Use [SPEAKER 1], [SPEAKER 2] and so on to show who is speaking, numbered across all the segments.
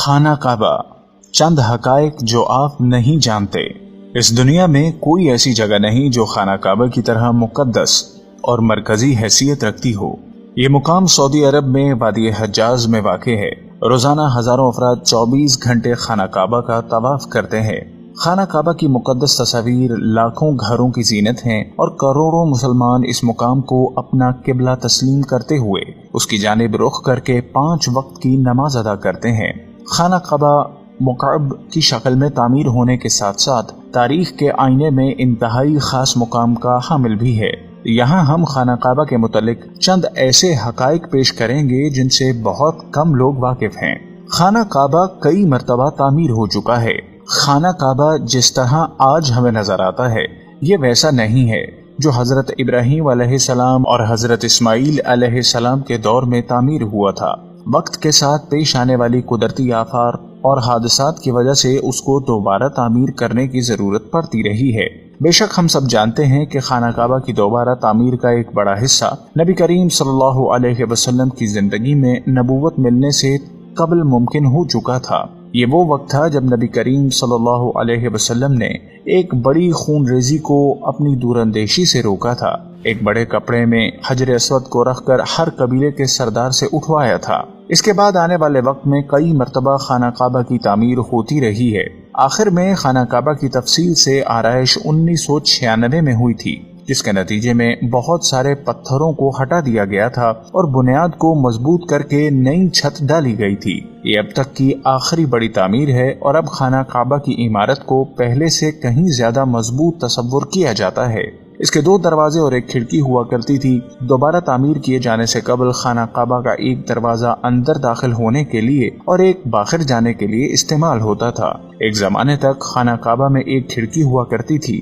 [SPEAKER 1] خانہ کعبہ، چند حقائق جو آپ نہیں جانتے۔ اس دنیا میں کوئی ایسی جگہ نہیں جو خانہ کعبہ کی طرح مقدس اور مرکزی حیثیت رکھتی ہو۔ یہ مقام سعودی عرب میں وادی حجاز میں واقع ہے۔ روزانہ ہزاروں افراد 24 گھنٹے خانہ کعبہ کا طواف کرتے ہیں۔ خانہ کعبہ کی مقدس تصاویر لاکھوں گھروں کی زینت ہیں اور کروڑوں مسلمان اس مقام کو اپنا قبلہ تسلیم کرتے ہوئے اس کی جانب رخ کر کے 5 وقت کی نماز ادا کرتے ہیں۔ خانہ کعبہ مکعب کی شکل میں تعمیر ہونے کے ساتھ ساتھ تاریخ کے آئینے میں انتہائی خاص مقام کا حامل بھی ہے۔ یہاں ہم خانہ کعبہ کے متعلق چند ایسے حقائق پیش کریں گے جن سے بہت کم لوگ واقف ہیں۔ خانہ کعبہ کئی مرتبہ تعمیر ہو چکا ہے۔ خانہ کعبہ جس طرح آج ہمیں نظر آتا ہے یہ ویسا نہیں ہے جو حضرت ابراہیم علیہ السلام اور حضرت اسماعیل علیہ السلام کے دور میں تعمیر ہوا تھا۔ وقت کے ساتھ پیش آنے والی قدرتی آفات اور حادثات کی وجہ سے اس کو دوبارہ تعمیر کرنے کی ضرورت پڑتی رہی ہے۔ بے شک ہم سب جانتے ہیں کہ خانہ کعبہ کی دوبارہ تعمیر کا ایک بڑا حصہ نبی کریم صلی اللہ علیہ وسلم کی زندگی میں نبوت ملنے سے قبل ممکن ہو چکا تھا۔ یہ وہ وقت تھا جب نبی کریم صلی اللہ علیہ وسلم نے ایک بڑی خون ریزی کو اپنی دور اندیشی سے روکا تھا۔ ایک بڑے کپڑے میں حجر اسود کو رکھ کر ہر قبیلے کے سردار سے اٹھوایا تھا۔ اس کے بعد آنے والے وقت میں کئی مرتبہ خانہ کعبہ کی تعمیر ہوتی رہی ہے۔ آخر میں خانہ کعبہ کی تفصیل سے آرائش 1996 میں ہوئی تھی، جس کے نتیجے میں بہت سارے پتھروں کو ہٹا دیا گیا تھا اور بنیاد کو مضبوط کر کے نئی چھت ڈالی گئی تھی۔ یہ اب تک کی آخری بڑی تعمیر ہے اور اب خانہ کعبہ کی عمارت کو پہلے سے کہیں زیادہ مضبوط تصور کیا جاتا ہے۔ اس کے 2 دروازے اور ایک کھڑکی ہوا کرتی تھی۔ دوبارہ تعمیر کیے جانے سے قبل خانہ کعبہ کا ایک دروازہ اندر داخل ہونے کے لیے اور ایک باہر جانے کے لیے استعمال ہوتا تھا۔ ایک زمانے تک خانہ کعبہ میں ایک کھڑکی ہوا کرتی تھی۔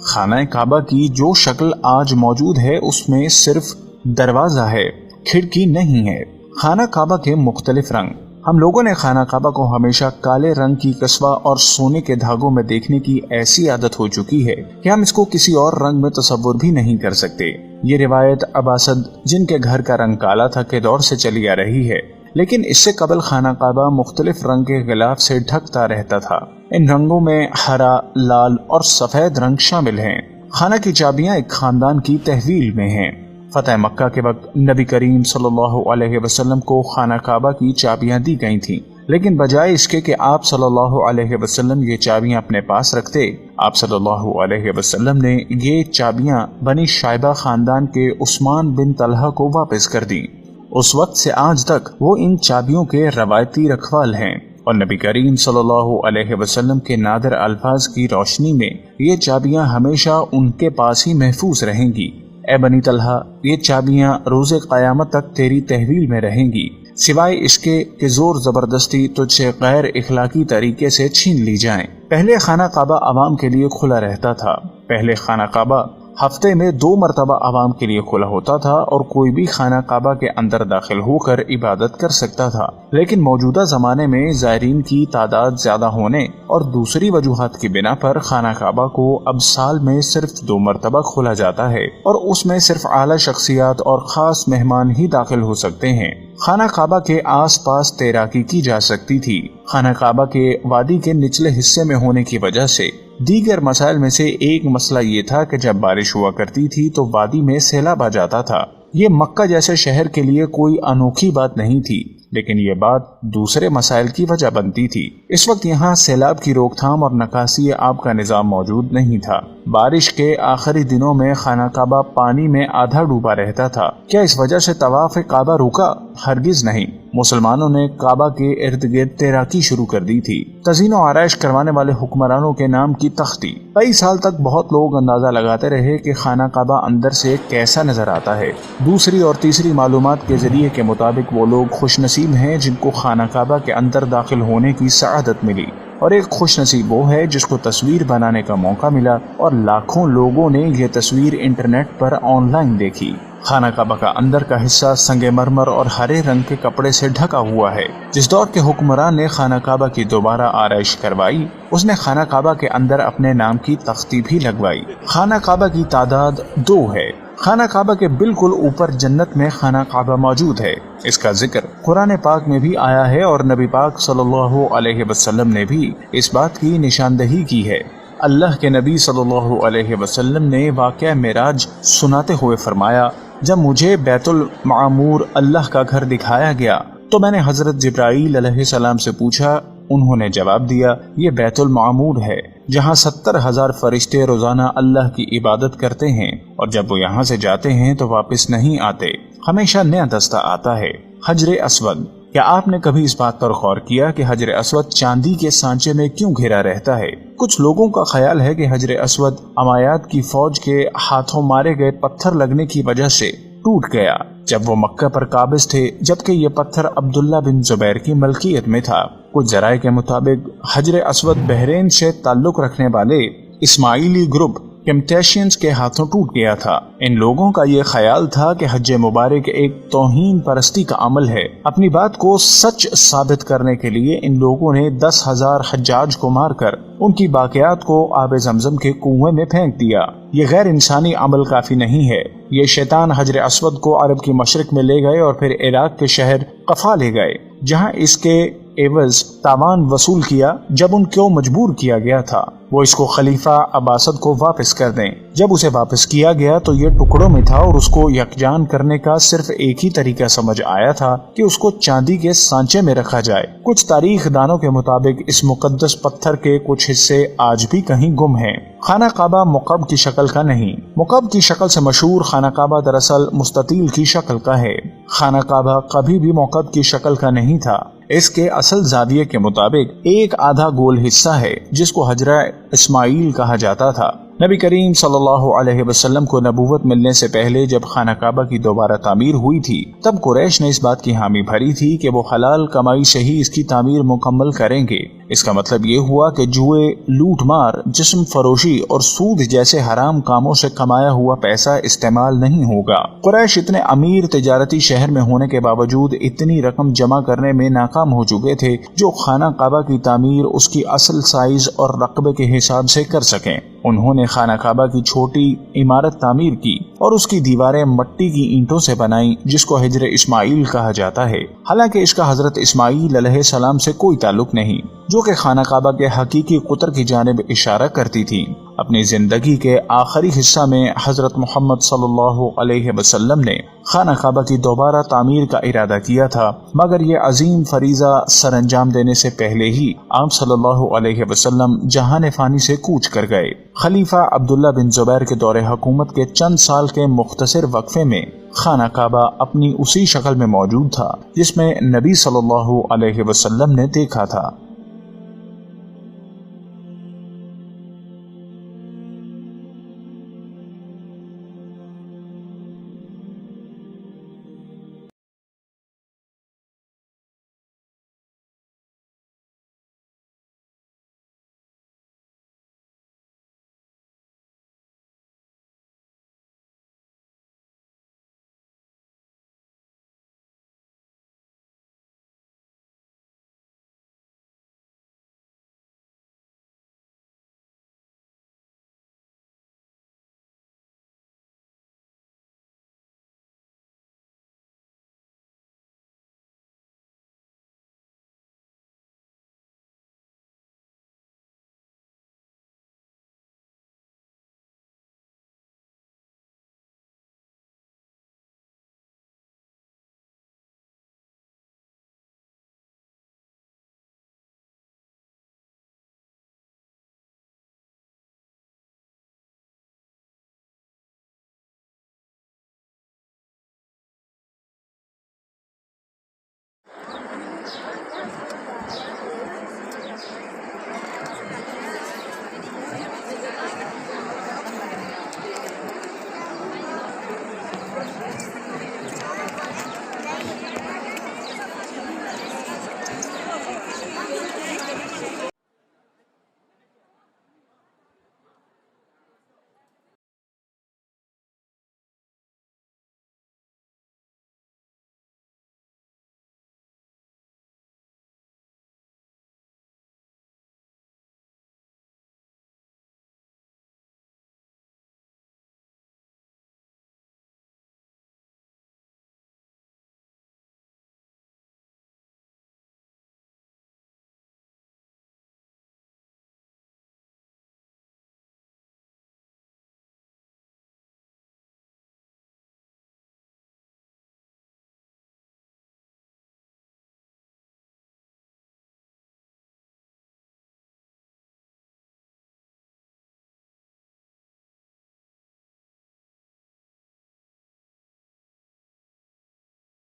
[SPEAKER 1] خانہ کعبہ کی جو شکل آج موجود ہے اس میں صرف دروازہ ہے، کھڑکی نہیں ہے۔ خانہ کعبہ کے مختلف رنگ۔ ہم لوگوں نے خانہ کعبہ کو ہمیشہ کالے رنگ کی کسوہ اور سونے کے دھاگوں میں دیکھنے کی ایسی عادت ہو چکی ہے کہ ہم اس کو کسی اور رنگ میں تصور بھی نہیں کر سکتے۔ یہ روایت اباسد جن کے گھر کا رنگ کالا تھا کے دور سے چلی آ رہی ہے، لیکن اس سے قبل خانہ کعبہ مختلف رنگ کے غلاف سے ڈھکتا رہتا تھا۔ ان رنگوں میں ہرا، لال اور سفید رنگ شامل ہیں۔ خانہ کی چابیاں ایک خاندان کی تحویل میں ہیں۔ فتح مکہ کے وقت نبی کریم صلی اللہ علیہ وسلم کو خانہ کعبہ کی چابیاں دی گئی تھیں، لیکن بجائے اس کے کہ آپ صلی اللہ علیہ وسلم یہ چابیاں اپنے پاس رکھتے، آپ صلی اللہ علیہ وسلم نے یہ چابیاں بنی شائبہ خاندان کے عثمان بن طلحہ کو واپس کر دیں۔ اس وقت سے آج تک وہ ان چابیوں کے روایتی رکھوال ہیں اور نبی کریم صلی اللہ علیہ وسلم کے نادر الفاظ کی روشنی میں یہ چابیاں ہمیشہ ان کے پاس ہی محفوظ رہیں گی۔ اے بنی طلحہ، یہ چابیاں روز قیامت تک تیری تحویل میں رہیں گی، سوائے اس کے کہ زور زبردستی تجھ سے غیر اخلاقی طریقے سے چھین لی جائیں۔ پہلے خانہ کعبہ عوام کے لیے کھلا رہتا تھا۔ پہلے خانہ کعبہ ہفتے میں 2 مرتبہ عوام کے لیے کھلا ہوتا تھا اور کوئی بھی خانہ کعبہ کے اندر داخل ہو کر عبادت کر سکتا تھا، لیکن موجودہ زمانے میں زائرین کی تعداد زیادہ ہونے اور دوسری وجوہات کی بنا پر خانہ کعبہ کو اب سال میں صرف 2 مرتبہ کھولا جاتا ہے اور اس میں صرف اعلیٰ شخصیات اور خاص مہمان ہی داخل ہو سکتے ہیں۔ خانہ کعبہ کے آس پاس تیراکی کی جا سکتی تھی۔ خانہ کعبہ کے وادی کے نچلے حصے میں ہونے کی وجہ سے دیگر مسائل میں سے ایک مسئلہ یہ تھا کہ جب بارش ہوا کرتی تھی تو وادی میں سیلاب آ جاتا تھا۔ یہ مکہ جیسے شہر کے لیے کوئی انوکھی بات نہیں تھی، لیکن یہ بات دوسرے مسائل کی وجہ بنتی تھی۔ اس وقت یہاں سیلاب کی روک تھام اور نکاسی آب کا نظام موجود نہیں تھا۔ بارش کے آخری دنوں میں خانہ کعبہ پانی میں آدھا ڈوبا رہتا تھا۔ کیا اس وجہ سے طواف کعبہ رکا؟ ہرگز نہیں۔ مسلمانوں نے کعبہ کے ارد گرد تیراکی شروع کر دی تھی۔ تزئین و آرائش کروانے والے حکمرانوں کے نام کی تختی۔ کئی سال تک بہت لوگ اندازہ لگاتے رہے کہ خانہ کعبہ اندر سے کیسا نظر آتا ہے۔ دوسری اور تیسری معلومات کے ذریعے کے مطابق وہ لوگ خوش نصیب ہیں جن کو خانہ کعبہ کے اندر داخل ہونے کی سعادت ملی، اور ایک خوش نصیب وہ ہے جس کو تصویر بنانے کا موقع ملا اور لاکھوں لوگوں نے یہ تصویر انٹرنیٹ پر آن لائن دیکھی۔ خانہ کعبہ کا اندر کا حصہ سنگ مرمر اور ہرے رنگ کے کپڑے سے ڈھکا ہوا ہے۔ جس دور کے حکمران نے خانہ کعبہ کی دوبارہ آرائش کروائی، اس نے خانہ کعبہ کے اندر اپنے نام کی تختی بھی لگوائی۔ خانہ کعبہ کی تعداد 2 ہے۔ خانہ کعبہ کے بالکل اوپر جنت میں خانہ کعبہ موجود ہے۔ اس کا ذکر قرآن پاک میں بھی آیا ہے اور نبی پاک صلی اللہ علیہ وسلم نے بھی اس بات کی نشاندہی کی ہے۔ اللہ کے نبی صلی اللہ علیہ وسلم نے واقعہ معراج سناتے ہوئے فرمایا، جب مجھے بیت المعمور اللہ کا گھر دکھایا گیا تو میں نے حضرت جبرائیل علیہ السلام سے پوچھا۔ انہوں نے جواب دیا، یہ بیت المعمور ہے جہاں 70,000 فرشتے روزانہ اللہ کی عبادت کرتے ہیں، اور جب وہ یہاں سے جاتے ہیں تو واپس نہیں آتے، ہمیشہ نیا دستہ آتا ہے۔ حجر اسود، کیا آپ نے کبھی اس بات پر غور کیا کہ حجر اسود چاندی کے سانچے میں کیوں گھرا رہتا ہے؟ کچھ لوگوں کا خیال ہے کہ حجر اسود امویات کی فوج کے ہاتھوں مارے گئے پتھر لگنے کی وجہ سے ٹوٹ گیا جب وہ مکہ پر قابض تھے، جبکہ یہ پتھر عبداللہ بن زبیر کی ملکیت میں تھا۔ کچھ ذرائع کے مطابق حجر اسود بحرین سے تعلق رکھنے والے اسماعیلی گروپ کیمٹیشینز کے ہاتھوں ٹوٹ گیا تھا۔ ان لوگوں کا یہ خیال تھا کہ حج مبارک ایک توہین پرستی کا عمل ہے۔ اپنی بات کو سچ ثابت کرنے کے لیے ان لوگوں نے 10,000 حجاج کو مار کر ان کی باقیات کو آب زمزم کے کنویں میں پھینک دیا۔ یہ غیر انسانی عمل کافی نہیں ہے۔ یہ شیطان حجر اسود کو عرب کی مشرق میں لے گئے اور پھر عراق کے شہر قفا لے گئے، جہاں اس کے عوض تاوان وصول کیا۔ جب ان کو مجبور کیا گیا تھا وہ اس کو خلیفہ عباسد کو واپس کر دیں۔ جب اسے واپس کیا گیا تو یہ ٹکڑوں میں تھا اور اس کو یکجان کرنے کا صرف ایک ہی طریقہ سمجھ آیا تھا کہ اس کو چاندی کے سانچے میں رکھا جائے۔ کچھ تاریخ دانوں کے مطابق اس مقدس پتھر کے کچھ حصے آج بھی کہیں گم ہیں۔ خانہ کعبہ مکعب کی شکل کا نہیں۔ مکعب کی شکل سے مشہور خانہ کعبہ دراصل مستطیل کی شکل کا ہے۔ خانہ کعبہ کبھی بھی مکعب کی شکل کا نہیں تھا۔ اس کے اصل زاویے کے مطابق ایک آدھا گول حصہ ہے جس کو حجرہ اسماعیل کہا جاتا تھا۔ نبی کریم صلی اللہ علیہ وسلم کو نبوت ملنے سے پہلے جب خانہ کعبہ کی دوبارہ تعمیر ہوئی تھی تب قریش نے اس بات کی حامی بھری تھی کہ وہ حلال کمائی سے ہی اس کی تعمیر مکمل کریں گے۔ اس کا مطلب یہ ہوا کہ جوئے، لوٹ مار، جسم فروشی اور سود جیسے حرام کاموں سے کمایا ہوا پیسہ استعمال نہیں ہوگا۔ قریش اتنے امیر تجارتی شہر میں ہونے کے باوجود اتنی رقم جمع کرنے میں ناکام ہو چکے تھے جو خانہ کعبہ کی تعمیر اس کی اصل سائز اور رقبے کے حساب سے کر سکیں۔ انہوں نے خانہ کعبہ کی چھوٹی عمارت تعمیر کی اور اس کی دیواریں مٹی کی اینٹوں سے بنائیں جس کو حجر اسماعیل کہا جاتا ہے، حالانکہ اس کا حضرت اسماعیل علیہ السلام سے کوئی تعلق نہیں، جو کہ خانہ کعبہ کے حقیقی قطر کی جانب اشارہ کرتی تھی۔ اپنی زندگی کے آخری حصہ میں حضرت محمد صلی اللہ علیہ وسلم نے خانہ کعبہ کی دوبارہ تعمیر کا ارادہ کیا تھا، مگر یہ عظیم فریضہ سر انجام دینے سے پہلے ہی آپ صلی اللہ علیہ وسلم جہان فانی سے کوچ کر گئے۔ خلیفہ عبداللہ بن زبیر کے دور حکومت کے چند سال کے مختصر وقفے میں خانہ کعبہ اپنی اسی شکل میں موجود تھا جس میں نبی صلی اللہ علیہ وسلم نے دیکھا تھا۔